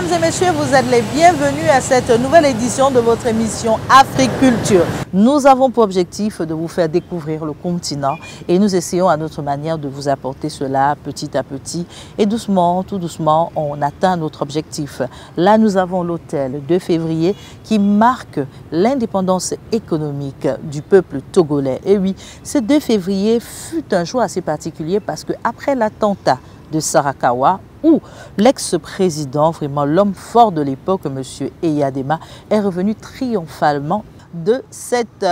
Mesdames et messieurs, vous êtes les bienvenus à cette nouvelle édition de votre émission Africulture. Nous avons pour objectif de vous faire découvrir le continent et nous essayons à notre manière de vous apporter cela petit à petit. Et doucement, tout doucement, on atteint notre objectif. Là, nous avons l'hôtel 2 février qui marque l'indépendance économique du peuple togolais. Et oui, ce 2 février fut un jour assez particulier parce qu'après l'attentat de Sarakawa, où l'ex-président, vraiment l'homme fort de l'époque, M. Eyadema, est revenu triomphalement de cet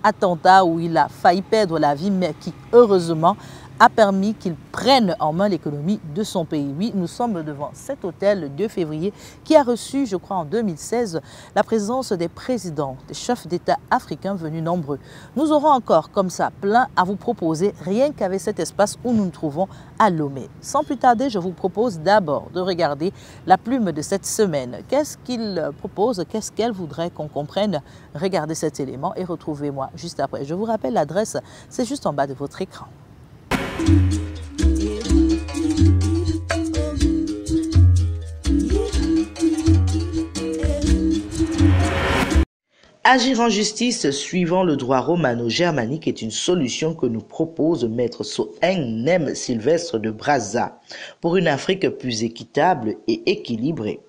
attentat où il a failli perdre la vie, mais qui heureusement a permis qu'il prenne en main l'économie de son pays. Oui, nous sommes devant cet hôtel le 2 février qui a reçu, je crois en 2016, la présence des présidents, des chefs d'État africains venus nombreux. Nous aurons encore comme ça plein à vous proposer, rien qu'avec cet espace où nous nous trouvons à Lomé. Sans plus tarder, je vous propose d'abord de regarder la plume de cette semaine. Qu'est-ce qu'il propose? Qu'est-ce qu'elle voudrait qu'on comprenne? Regardez cet élément et retrouvez-moi juste après. Je vous rappelle l'adresse, c'est juste en bas de votre écran. Agir en justice suivant le droit romano-germanique est une solution que nous propose Maître Soeng Nem Sylvestre de Brazza pour une Afrique plus équitable et équilibrée.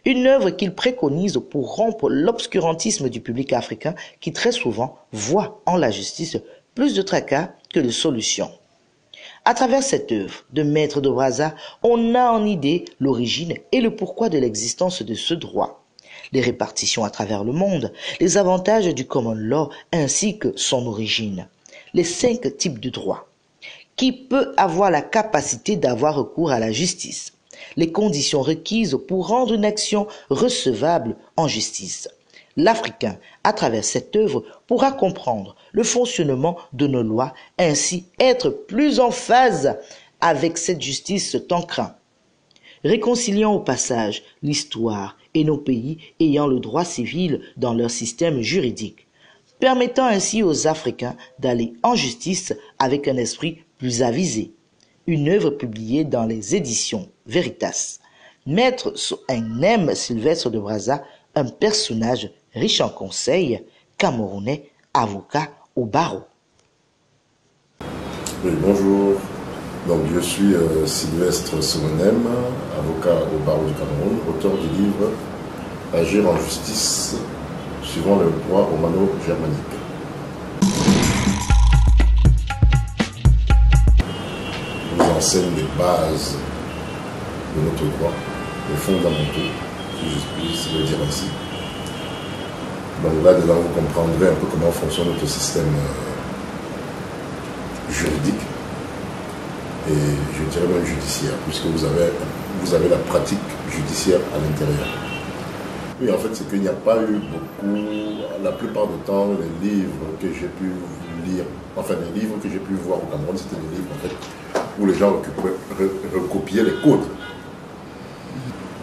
Une œuvre qu'il préconise pour rompre l'obscurantisme du public africain qui très souvent voit en la justice plus de tracas que de solutions. À travers cette œuvre de Maître de Brazza, on a en idée l'origine et le pourquoi de l'existence de ce droit, les répartitions à travers le monde, les avantages du common law ainsi que son origine, les 5 types de droits, qui peut avoir la capacité d'avoir recours à la justice, les conditions requises pour rendre une action recevable en justice. L'Africain, à travers cette œuvre, pourra comprendre le fonctionnement de nos lois, ainsi être plus en phase avec cette justice tant crainte. Réconciliant au passage l'histoire et nos pays ayant le droit civil dans leur système juridique, permettant ainsi aux Africains d'aller en justice avec un esprit plus avisé. Une œuvre publiée dans les éditions Veritas. Maître Soeng Nem Sylvestre de Brazza, un personnage riche en conseils, camerounais, avocat au barreau. Oui, bonjour. Donc, je suis Sylvestre Soeng Nem, avocat au barreau du Cameroun, auteur du livre Agir en justice suivant le droit romano-germanique. Je vous enseigne les bases de notre droit, les fondamentaux, si je puis le dire ainsi. Donc là-dedans, vous comprendrez un peu comment fonctionne notre système juridique et je dirais même judiciaire, puisque vous avez la pratique judiciaire à l'intérieur. Oui, en fait, c'est qu'il n'y a pas eu beaucoup, la plupart du temps, les livres que j'ai pu lire, enfin les livres que j'ai pu voir au Cameroun, c'était des livres en fait, où les gens recopiaient les codes.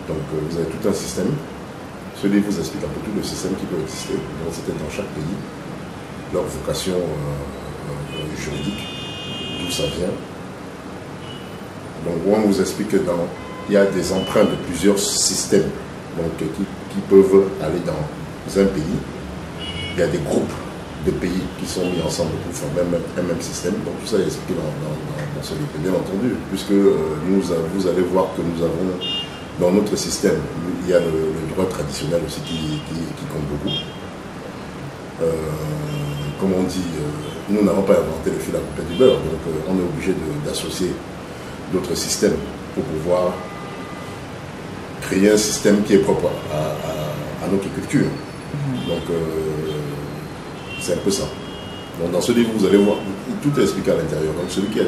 Donc vous avez tout un système. Ce livre vous explique un peu tout le système qui peut exister. C'était dans chaque pays, leur vocation juridique, d'où ça vient. Donc on vous explique qu'il y a des emprunts de plusieurs systèmes donc, qui peuvent aller dans un pays. Il y a des groupes de pays qui sont mis ensemble pour former un même système. Donc tout ça est expliqué dans ce livre. Bien entendu, puisque vous allez voir que nous avons dans notre système, il y a le droit traditionnel aussi qui compte beaucoup. Comme on dit, nous n'avons pas inventé le fil à couper du beurre, donc on est obligé d'associer d'autres systèmes pour pouvoir créer un système qui est propre à notre culture. Donc c'est un peu ça. Donc dans ce livre, vous allez voir, tout est expliqué à l'intérieur. Donc celui qui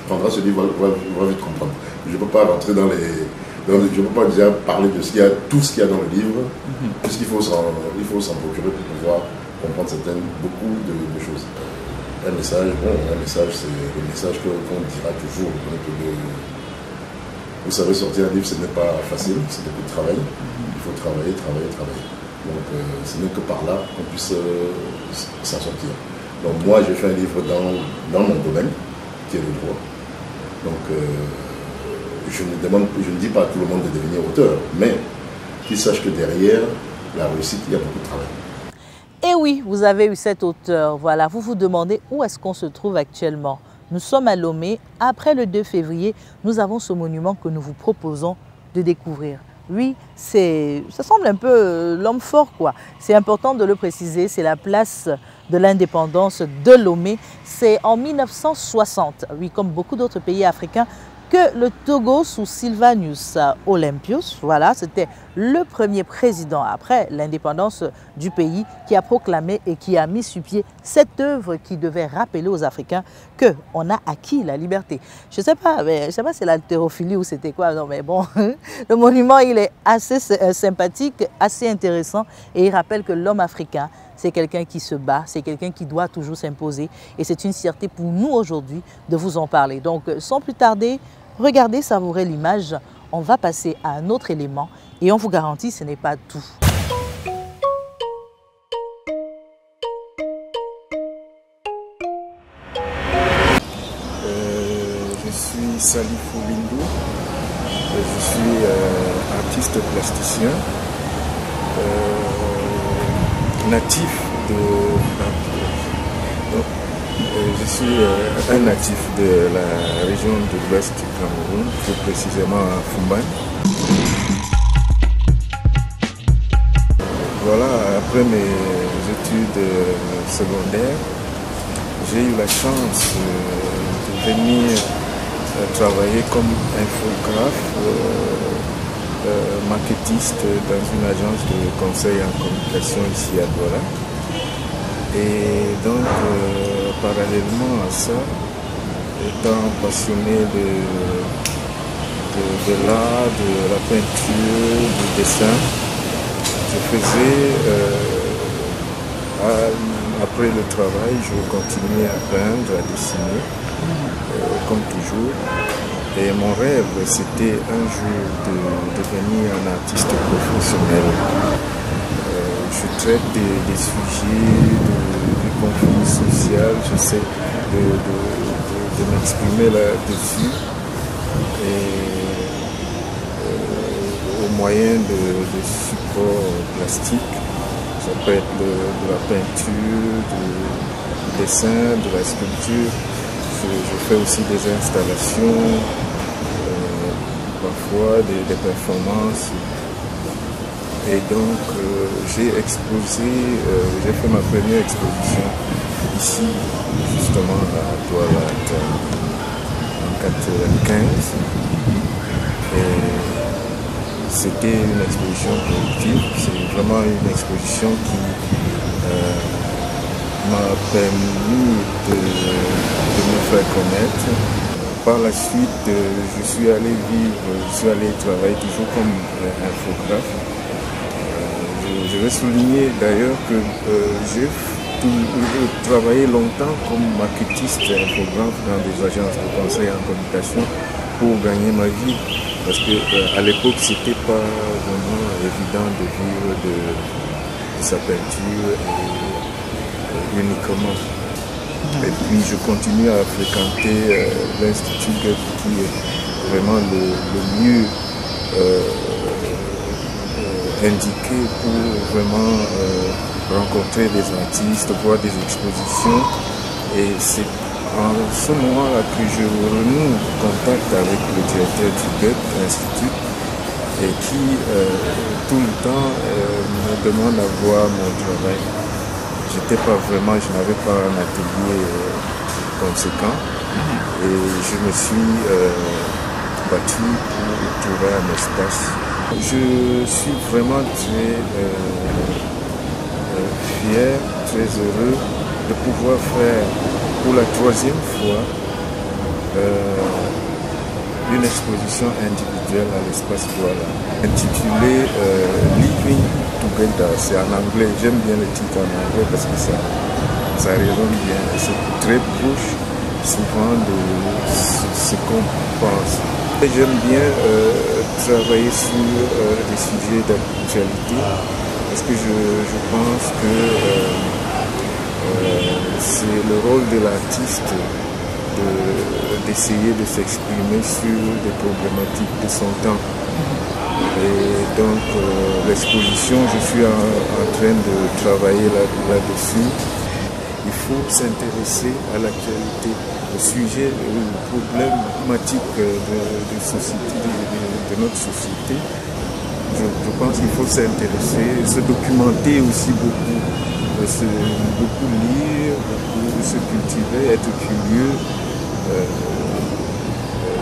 prendra ce livre va vite comprendre. Je ne peux pas rentrer dans les... Donc, je ne peux pas déjà parler de tout ce qu'il y a dans le livre, puisqu'il faut s'en procurer pour pouvoir comprendre beaucoup de choses. Un message, c'est le message qu'on dira toujours. Donc, vous savez, sortir un livre, ce n'est pas facile, c'est beaucoup de travail. Il faut travailler. Donc, ce n'est que par là qu'on puisse s'en sortir. Donc, moi, j'ai fait un livre dans mon domaine, qui est le droit. Donc, je ne dis pas à tout le monde de devenir auteur, mais qu'ils sachent que derrière la réussite, il y a beaucoup de travail. Et oui, vous avez eu cette hauteur. Voilà, vous vous demandez où est-ce qu'on se trouve actuellement. Nous sommes à Lomé. Après le 2 février, nous avons ce monument que nous vous proposons de découvrir. Oui, ça semble un peu l'homme fort, quoi. C'est important de le préciser, c'est la place de l'indépendance de Lomé. C'est en 1960, oui, comme beaucoup d'autres pays africains, que le Togo, sous Sylvanus Olympius, voilà, c'était le premier président après l'indépendance du pays qui a proclamé et qui a mis sur pied cette œuvre qui devait rappeler aux Africains qu'on a acquis la liberté. Je ne sais pas, c'est l'haltérophilie ou c'était quoi, non mais bon, le monument il est assez sympathique, assez intéressant et il rappelle que l'homme africain, c'est quelqu'un qui se bat, c'est quelqu'un qui doit toujours s'imposer et c'est une fierté pour nous aujourd'hui de vous en parler. Donc sans plus tarder, regardez, savourez l'image, on va passer à un autre élément et on vous garantit ce n'est pas tout. Je suis Salifou Lindou, je suis artiste plasticien, natif de... je suis un natif de la région de l'ouest du Cameroun, plus précisément à Fumban. Voilà, après mes études secondaires, j'ai eu la chance de venir travailler comme infographe, maquettiste dans une agence de conseil en communication ici à Douala. Et donc, parallèlement à ça, étant passionné de l'art, de la peinture, du dessin, je faisais, après le travail, je continuais à peindre, à dessiner, comme toujours. Et mon rêve, c'était un jour de devenir un artiste professionnel. Je traite des sujets de conflits sociaux, j'essaie de m'exprimer là-dessus et au moyen de supports plastiques. Ça peut être de la peinture, du dessin, de la sculpture. Je fais aussi des installations, parfois des performances. Et donc j'ai exposé, j'ai fait ma première exposition ici, justement à Douala en 1995. Et c'était une exposition productive, c'est vraiment une exposition qui m'a permis de me faire connaître. Par la suite, je suis allé travailler toujours comme infographe. Je vais souligner d'ailleurs que j'ai travaillé longtemps comme maquettiste infographe dans des agences de conseil en communication pour gagner ma vie. Parce qu'à l'époque, c'était pas vraiment évident de vivre de sa peinture uniquement. Et puis je continue à fréquenter l'Institut Goethe qui est vraiment le mieux indiqué pour vraiment rencontrer des artistes, voir des expositions. Et c'est en ce moment-là que je renoue contact avec le directeur du Goethe Institut et qui tout le temps me demande à voir mon travail. Je n'avais pas un atelier conséquent et je me suis battu pour trouver un espace. Je suis vraiment très fier, très heureux de pouvoir faire pour la 3e fois une exposition individuelle à l'espace Douala intitulée Living Together. C'est en anglais, j'aime bien le titre en anglais parce que ça résonne bien. C'est très proche souvent de ce qu'on pense. J'aime bien travailler sur des sujets d'actualité parce que je pense que c'est le rôle de l'artiste d'essayer de s'exprimer sur des problématiques de son temps. Et donc l'exposition, je suis en train de travailler là-dessus. Il faut s'intéresser à l'actualité, au sujet, aux problématiques de notre société. Je pense qu'il faut s'intéresser, se documenter aussi beaucoup, beaucoup lire, beaucoup se cultiver, être curieux.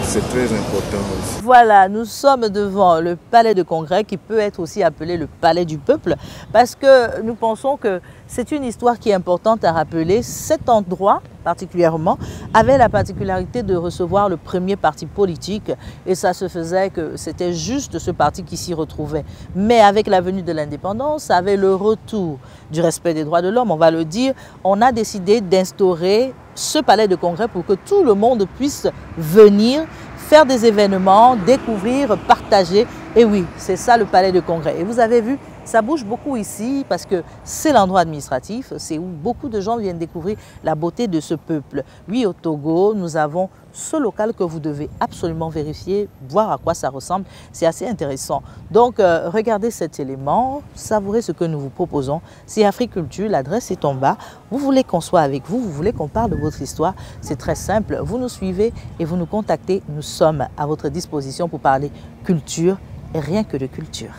C'est très important aussi. Voilà, nous sommes devant le palais de congrès qui peut être aussi appelé le palais du peuple parce que nous pensons que c'est une histoire qui est importante à rappeler. Cet endroit particulièrement avait la particularité de recevoir le premier parti politique et ça se faisait que c'était juste ce parti qui s'y retrouvait. Mais avec la venue de l'indépendance, avec le retour du respect des droits de l'homme, on va le dire, on a décidé d'instaurer ce palais de congrès pour que tout le monde puisse venir faire des événements, découvrir, partager. Et oui, c'est ça le palais de congrès. Et vous avez vu, ça bouge beaucoup ici parce que c'est l'endroit administratif, c'est où beaucoup de gens viennent découvrir la beauté de ce peuple. Oui, au Togo, nous avons ce local que vous devez absolument vérifier, voir à quoi ça ressemble. C'est assez intéressant. Donc, regardez cet élément, savourez ce que nous vous proposons. C'est Africulture, l'adresse est en bas. Vous voulez qu'on soit avec vous, vous voulez qu'on parle de votre histoire, c'est très simple. Vous nous suivez et vous nous contactez. Nous sommes à votre disposition pour parler culture et rien que de culture.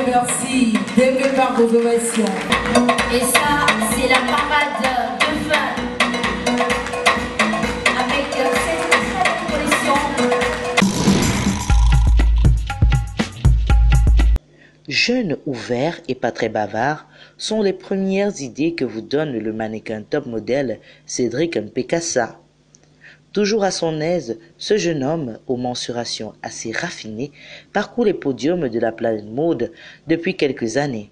Merci d'aimer par vos ovations. Et ça, c'est la parade de fin avec cette très belle collection. Jeune, ouvert et pas très bavard sont les premières idées que vous donne le mannequin top modèle Cédric Mpekassa. Toujours à son aise, ce jeune homme, aux mensurations assez raffinées, parcourt les podiums de la planète mode depuis quelques années.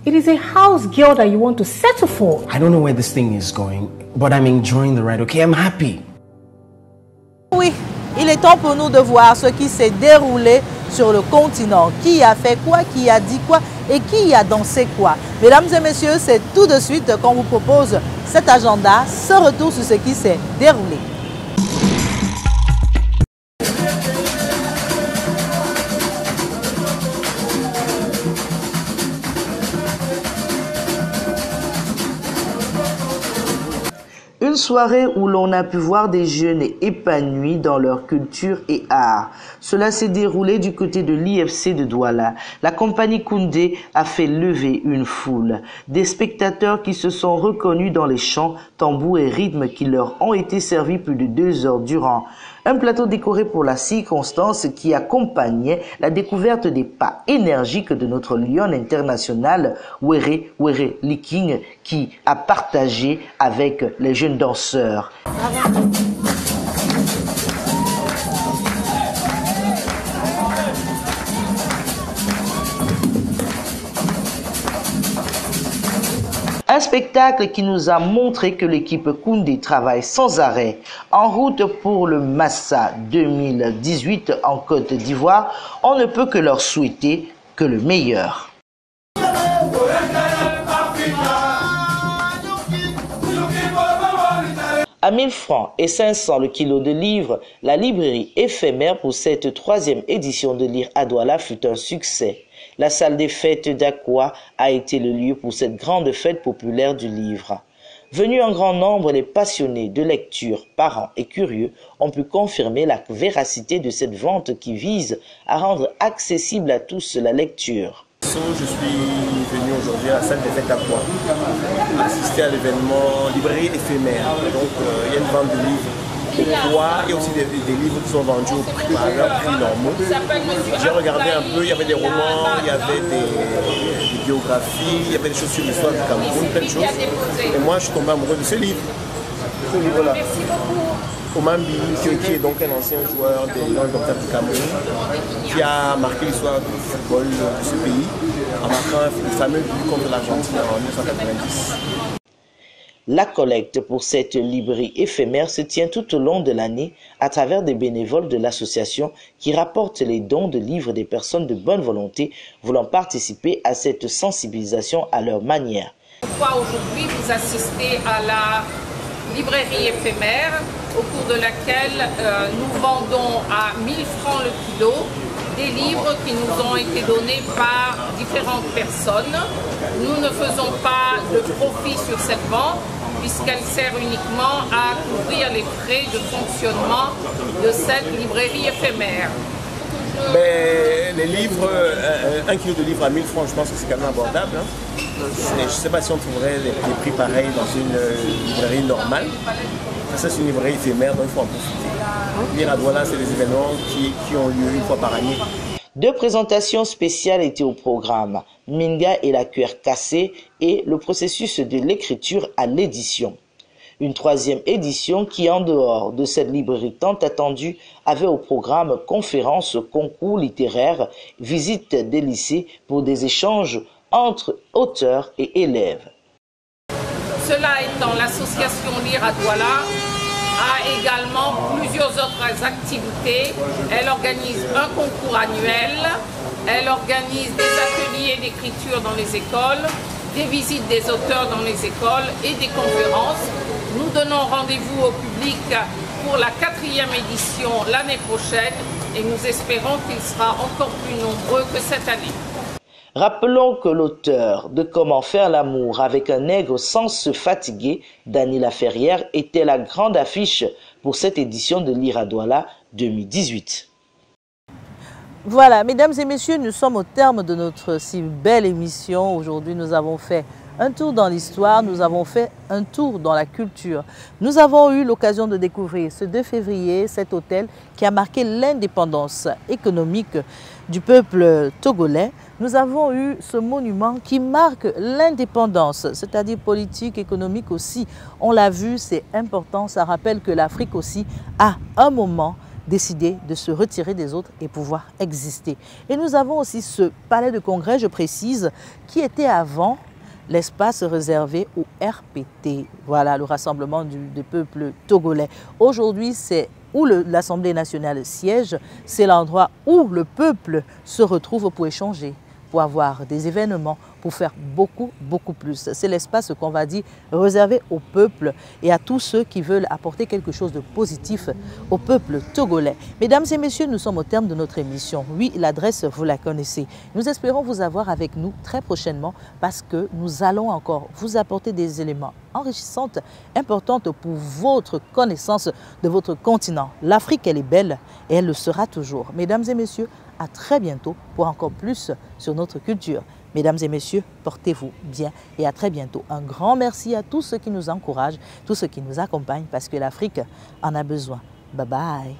It is a house girl that you want to settle for. I don't know where this thing is going, but I'm enjoying the ride, okay? I'm happy. Oui, il est temps pour nous de voir ce qui s'est déroulé sur le continent. Qui a fait quoi, qui a dit quoi et qui a dansé quoi. Mesdames et messieurs, c'est tout de suite qu'on vous propose cet agenda, ce retour sur ce qui s'est déroulé. Une soirée où l'on a pu voir des jeunes épanouis dans leur culture et art. Cela s'est déroulé du côté de l'IFC de Douala. La compagnie Koundé a fait lever une foule. Des spectateurs qui se sont reconnus dans les chants, tambours et rythmes qui leur ont été servis plus de 2 heures durant. Un plateau décoré pour la circonstance qui accompagnait la découverte des pas énergiques de notre lionne internationale, Were Liking, qui a partagé avec les jeunes danseurs. Un spectacle qui nous a montré que l'équipe Koundé travaille sans arrêt. En route pour le Massa 2018 en Côte d'Ivoire, on ne peut que leur souhaiter que le meilleur. À 1000 francs et 500 le kilo de livres, la librairie éphémère pour cette 3e édition de Lire à Douala fut un succès. La salle des fêtes d'Aqua a été le lieu pour cette grande fête populaire du livre. Venus en grand nombre, les passionnés de lecture, parents et curieux ont pu confirmer la véracité de cette vente qui vise à rendre accessible à tous la lecture. Je suis venu aujourd'hui à la salle des fêtes d'Aqua, assister à l'événement librairie éphémère. Donc il y a une vente de livres au poids et aussi des livres qui sont vendus au prix, à leur prix normaux. J'ai regardé un peu, il y avait des romans, il y avait des biographies, il y avait des choses sur l'histoire du Cameroun, plein de choses. Et moi je suis tombé amoureux de ce livre-là. Omambi, qui est donc un ancien joueur des Lions Indomptables du Cameroun, qui a marqué l'histoire du football de ce pays en marquant le fameux but contre l'Argentine en 1990. La collecte pour cette librairie éphémère se tient tout au long de l'année à travers des bénévoles de l'association qui rapportent les dons de livres des personnes de bonne volonté voulant participer à cette sensibilisation à leur manière. Aujourd'hui, vous assistez à la librairie éphémère au cours de laquelle nous vendons à 1000 francs le kilo des livres qui nous ont été donnés par différentes personnes. Nous ne faisons pas de profit sur cette vente puisqu'elle sert uniquement à couvrir les frais de fonctionnement de cette librairie éphémère. Mais les livres, 1 kilo de livres à 1000 francs, je pense que c'est quand même abordable. Hein. Je ne sais pas si on trouverait les prix pareils dans une librairie normale. Ça, c'est une librairie éphémère, donc il faut en profiter. Lire à Douala, c'est des événements qui ont lieu une fois par année. 2 présentations spéciales étaient au programme, Minga et la cuir cassée et le processus de l'écriture à l'édition. Une 3e édition qui, en dehors de cette librairie tant attendue, avait au programme conférences, concours littéraires, visites des lycées pour des échanges entre auteurs et élèves. Cela étant, l'association Lire à Douala a également plusieurs autres activités. Elle organise un concours annuel, elle organise des ateliers d'écriture dans les écoles, des visites des auteurs dans les écoles et des conférences. Nous donnons rendez-vous au public pour la 4e édition l'année prochaine et nous espérons qu'il sera encore plus nombreux que cette année. Rappelons que l'auteur de Comment faire l'amour avec un nègre sans se fatiguer, Dany Laferrière, était la grande affiche pour cette édition de Lire à Douala 2018. Voilà, mesdames et messieurs, nous sommes au terme de notre si belle émission. Aujourd'hui, nous avons fait un tour dans l'histoire, nous avons fait un tour dans la culture. Nous avons eu l'occasion de découvrir ce 2 février cet hôtel qui a marqué l'indépendance économique du peuple togolais. Nous avons eu ce monument qui marque l'indépendance, c'est-à-dire politique, économique aussi. On l'a vu, c'est important, ça rappelle que l'Afrique aussi, à un moment, décider de se retirer des autres et pouvoir exister. Et nous avons aussi ce palais de congrès, je précise, qui était avant l'espace réservé au RPT, voilà, le rassemblement des peuples togolais. Aujourd'hui, c'est où l'Assemblée nationale siège, c'est l'endroit où le peuple se retrouve pour échanger, pour avoir des événements, pour faire beaucoup plus. C'est l'espace qu'on va dire réservé au peuple et à tous ceux qui veulent apporter quelque chose de positif au peuple togolais. Mesdames et messieurs, nous sommes au terme de notre émission. Oui, l'adresse, vous la connaissez. Nous espérons vous avoir avec nous très prochainement parce que nous allons encore vous apporter des éléments enrichissants, importants pour votre connaissance de votre continent. L'Afrique, elle est belle et elle le sera toujours. Mesdames et messieurs, à très bientôt pour encore plus sur notre culture. Mesdames et messieurs, portez-vous bien et à très bientôt. Un grand merci à tous ceux qui nous encouragent, tous ceux qui nous accompagnent parce que l'Afrique en a besoin. Bye bye.